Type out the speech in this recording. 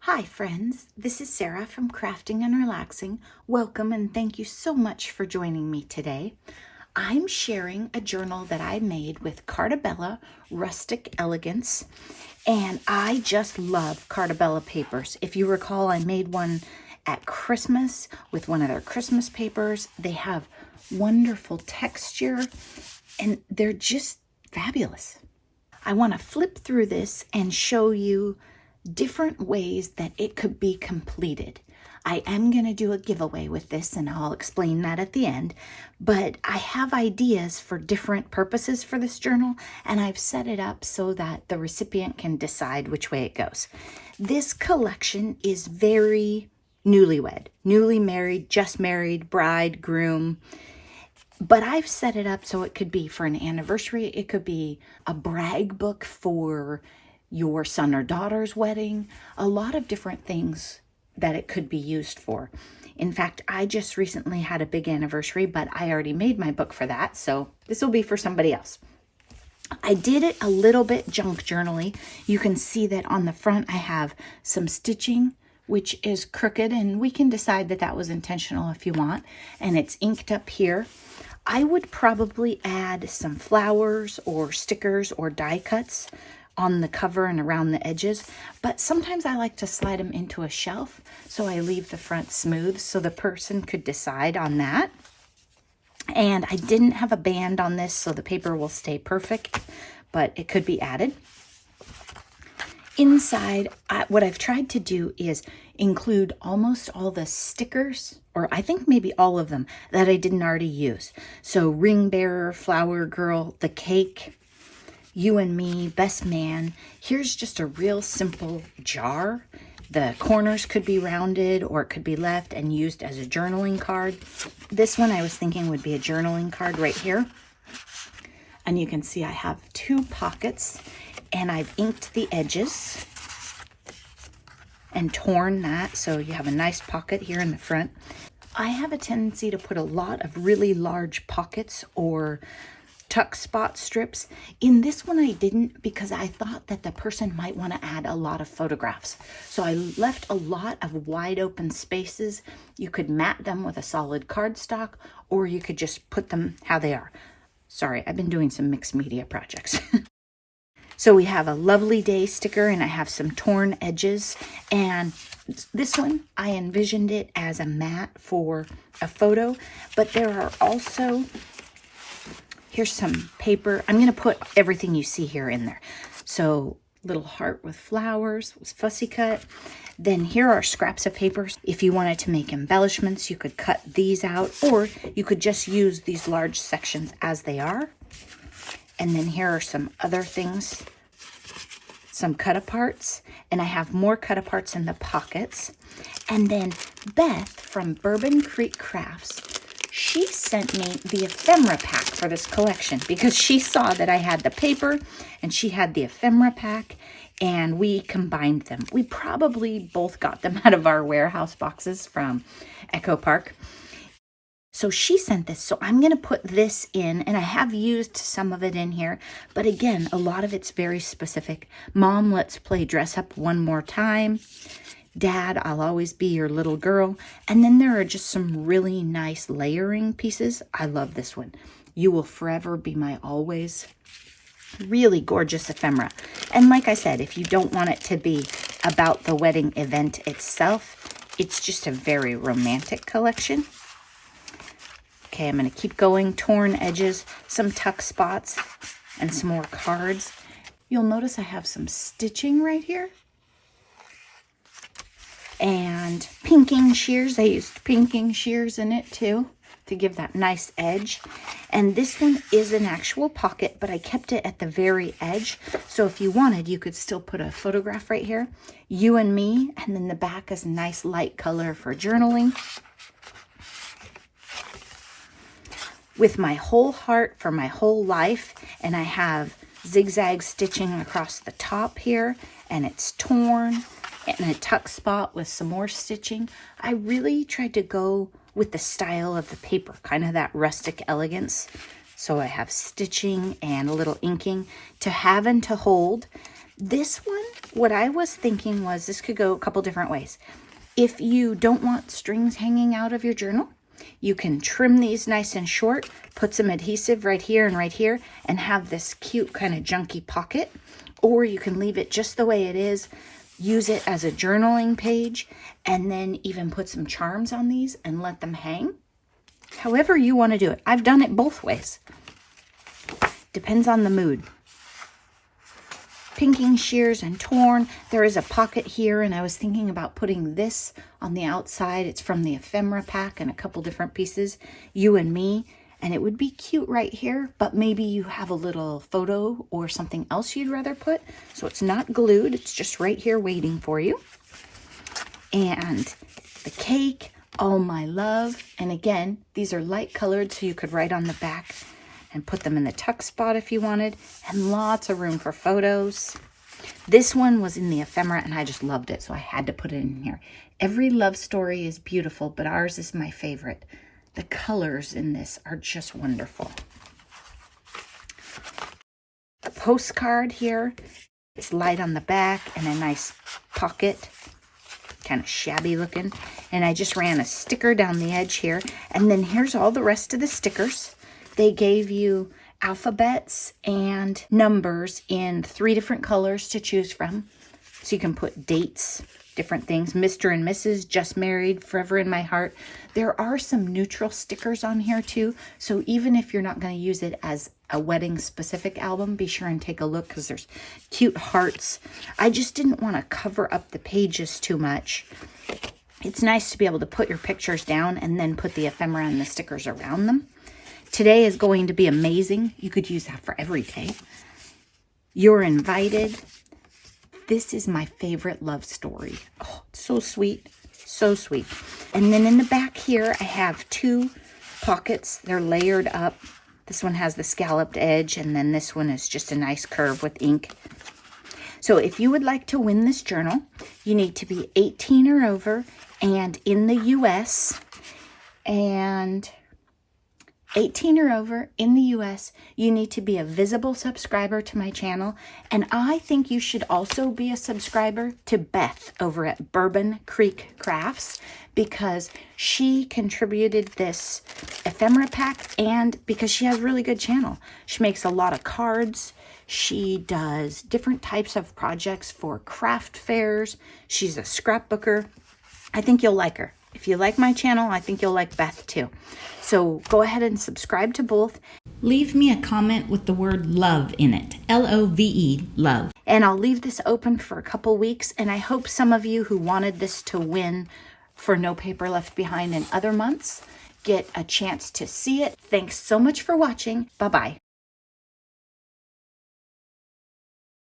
Hi friends, this is Sarah from Crafting and Relaxing. Welcome and thank you so much for joining me today. I'm sharing a journal that I made with Carta Bella Rustic Elegance, and I just love Carta Bella papers. If you recall, I made one at Christmas with one of their Christmas papers. They have wonderful texture and they're just fabulous. I want to flip through this and show you different ways that it could be completed. I am going to do a giveaway with this and I'll explain that at the end, but I have ideas for different purposes for this journal and I've set it up so that the recipient can decide which way it goes. This collection is very newlywed, newly married, just married, bride, groom, but I've set it up so it could be for an anniversary. It could be a brag book for your son or daughter's wedding, a lot of different things that it could be used for. In fact, I just recently had a big anniversary, but I already made my book for that, so this will be for somebody else. I did it a little bit junk journal-y. You can see that on the front I have some stitching, which is crooked, and we can decide that that was intentional if you want, and it's inked up here. I would probably add some flowers or stickers or die cuts on the cover and around the edges, but sometimes I like to slide them into a shelf, so I leave the front smooth so the person could decide on that. And I didn't have a band on this, so the paper will stay perfect, but it could be added. Inside, what I've tried to do is include almost all the stickers, or I think maybe all of them, that I didn't already use. So ring bearer, flower girl, the cake, you and me, best man. Here's just a real simple jar. The corners could be rounded or it could be left and used as a journaling card. This one I was thinking would be a journaling card right here. And you can see I have two pockets and I've inked the edges and torn that so you have a nice pocket here in the front. I have a tendency to put a lot of really large pockets or tuck spot strips. In this one I didn't because I thought that the person might want to add a lot of photographs. So I left a lot of wide open spaces. You could mat them with a solid cardstock or you could just put them how they are. Sorry, I've been doing some mixed media projects. So we have a lovely day sticker and I have some torn edges, and this one I envisioned it as a mat for a photo, but there are also, here's some paper. I'm going to put everything you see here in there. So little heart with flowers was fussy cut. Then here are scraps of paper. If you wanted to make embellishments, you could cut these out, or you could just use these large sections as they are. And then here are some other things, some cut aparts, and I have more cut aparts in the pockets. And then Beth from Bourbon Creek Crafts, she sent me the ephemera pack for this collection because she saw that I had the paper and she had the ephemera pack, and we combined them. We probably both got them out of our warehouse boxes from Echo Park. So she sent this, so I'm going to put this in, and I have used some of it in here, but again, a lot of it's very specific. Mom, let's play dress up one more time. Dad, I'll always be your little girl. And then there are just some really nice layering pieces. I love this one. You will forever be my always. Really gorgeous ephemera. And like I said, if you don't want it to be about the wedding event itself, it's just a very romantic collection. Okay, I'm going to keep going. Torn edges, some tuck spots, and some more cards. You'll notice I have some stitching right here. And pinking shears. I used pinking shears in it too to give that nice edge. And this one is an actual pocket, but I kept it at the very edge. So if you wanted, you could still put a photograph right here. You and me. And then the back is a nice light color for journaling. With my whole heart for my whole life, and I have zigzag stitching across the top here, and it's torn, and a tuck spot with some more stitching. I really tried to go with the style of the paper, kind of that rustic elegance. So I have stitching and a little inking to have and to hold. This one what I was thinking was this could go a couple different ways. If you don't want strings hanging out of your journal, you can trim these nice and short, put some adhesive right here, and have this cute kind of junky pocket. Or you can leave it just the way it is, use it as a journaling page, and then even put some charms on these and let them hang. However you want to do it. I've done it both ways. Depends on the mood. Pinking shears and torn. There is a pocket here, and I was thinking about putting this on the outside. It's from the ephemera pack and a couple different pieces, you and me, and it would be cute right here, but maybe you have a little photo or something else you'd rather put, so it's not glued. It's just right here waiting for you. And the cake, oh my love. And again, these are light colored, so you could write on the back and put them in the tuck spot if you wanted, and lots of room for photos. This one was in the ephemera, and I just loved it, so I had to put it in here. Every love story is beautiful, but ours is my favorite. The colors in this are just wonderful. A postcard here. It's light on the back and a nice pocket, kind of shabby looking. And I just ran a sticker down the edge here. And then here's all the rest of the stickers. They gave you alphabets and numbers in 3 different colors to choose from. So you can put dates, different things. Mr. and Mrs., just married, forever in my heart. There are some neutral stickers on here too. So even if you're not going to use it as a wedding specific album, be sure and take a look because there's cute hearts. I just didn't want to cover up the pages too much. It's nice to be able to put your pictures down and then put the ephemera and the stickers around them. Today is going to be amazing. You could use that for every day. You're invited. This is my favorite love story. Oh, it's so sweet. So sweet. And then in the back here, I have 2 pockets. They're layered up. This one has the scalloped edge, and then this one is just a nice curve with ink. So if you would like to win this journal, you need to be 18 or over and in the U.S. And 18 or over in the US, you need to be a visible subscriber to my channel. And I think you should also be a subscriber to Beth over at Bourbon Creek Crafts, because she contributed this ephemera pack and because she has a really good channel. She makes a lot of cards. She does different types of projects for craft fairs. She's a scrapbooker. I think you'll like her. If you like my channel, I think you'll like Beth too. So go ahead and subscribe to both. Leave me a comment with the word love in it. L-O-V-E, love. And I'll leave this open for a couple weeks. And I hope some of you who wanted this to win for No Paper Left Behind in other months get a chance to see it. Thanks so much for watching. Bye-bye.